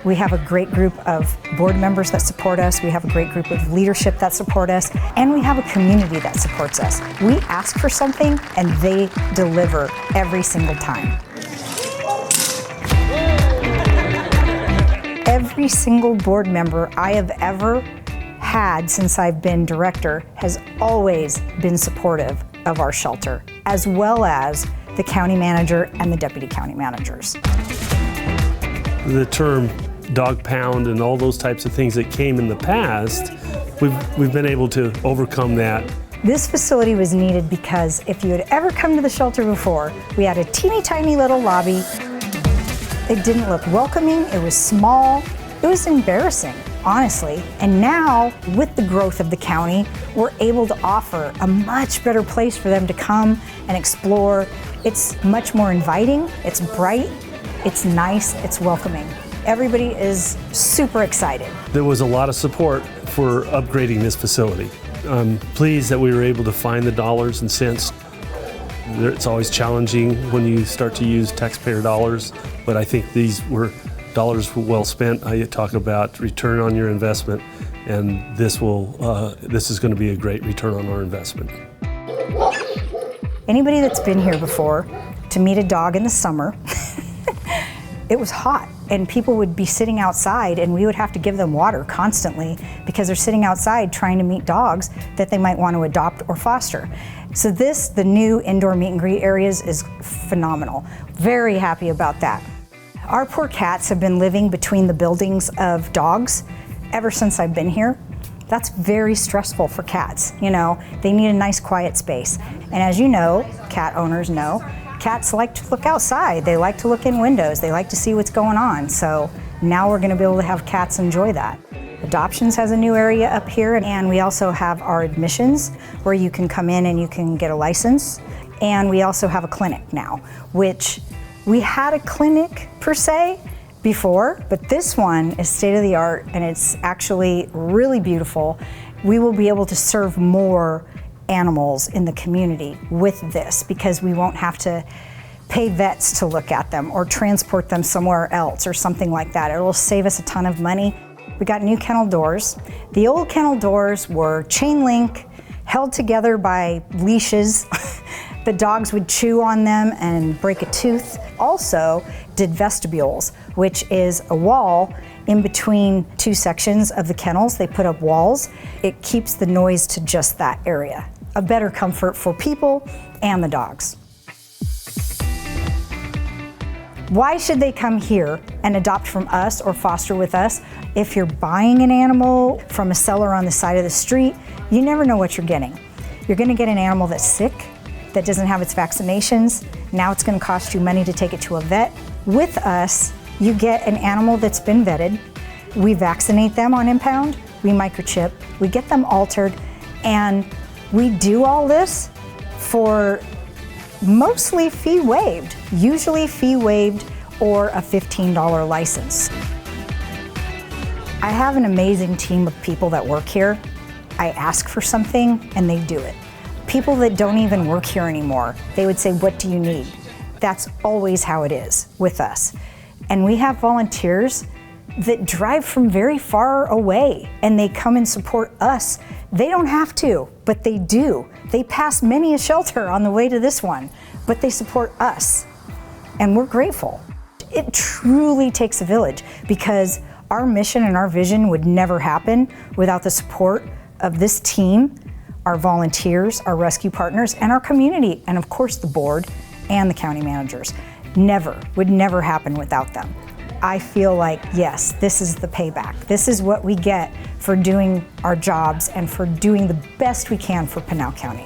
We have a great group of board members that support us. We have a great group of leadership that support us. And we have a community that supports us. We ask for something and they deliver every single time. Every single board member I have ever had since I've been director has always been supportive of our shelter, as well as the county manager and the deputy county managers. The term dog pound and all those types of things that came in the past, we've been able to overcome that. This facility was needed because if you had ever come to the shelter before, we had a teeny tiny little lobby. It didn't look welcoming, it was small, it was embarrassing, honestly. And now, with the growth of the county, we're able to offer a much better place for them to come and explore. It's much more inviting, it's bright, it's nice, it's welcoming. Everybody is super excited. There was a lot of support for upgrading this facility. I'm pleased that we were able to find the dollars and cents. It's always challenging when you start to use taxpayer dollars, but I think these were dollars well spent. You talk about return on your investment, and this is going to be a great return on our investment. Anybody that's been here before to meet a dog in the summer, it was hot and people would be sitting outside and we would have to give them water constantly because they're sitting outside trying to meet dogs that they might want to adopt or foster. So the new indoor meet and greet areas is phenomenal. Very happy about that. Our poor cats have been living between the buildings of dogs ever since I've been here. That's very stressful for cats. You know, they need a nice quiet space. And as you know, cat owners know, cats like to look outside. They like to look in windows. They like to see what's going on. So now we're going to be able to have cats enjoy that. Adoptions has a new area up here, and we also have our admissions where you can come in and you can get a license. And we also have a clinic now, which we had a clinic per se before, but this one is state of the art and it's actually really beautiful. We will be able to serve more animals in the community with this because we won't have to pay vets to look at them or transport them somewhere else or something like that. It will save us a ton of money. We got new kennel doors. The old kennel doors were chain link, held together by leashes. The dogs would chew on them and break a tooth. Also did vestibules, which is a wall in between two sections of the kennels. They put up walls. It keeps the noise to just that area. A better comfort for people and the dogs. Why should they come here and adopt from us or foster with us? If you're buying an animal from a seller on the side of the street, you never know what you're getting. You're gonna get an animal that's sick, that doesn't have its vaccinations. Now it's gonna cost you money to take it to a vet. With us, you get an animal that's been vetted. We vaccinate them on impound, we microchip, we get them altered, and we do all this for mostly fee waived, usually fee waived or a $15 license. I have an amazing team of people that work here. I ask for something and they do it. People that don't even work here anymore, they would say, "What do you need?" That's always how it is with us. And we have volunteers that drive from very far away and they come and support us. They don't have to, but they do. They pass many a shelter on the way to this one, but they support us, and we're grateful. It truly takes a village because our mission and our vision would never happen without the support of this team, our volunteers, our rescue partners, and our community, and of course the board and the county managers. Would never happen without them. I feel like, yes, this is the payback. This is what we get for doing our jobs and for doing the best we can for Pinal County.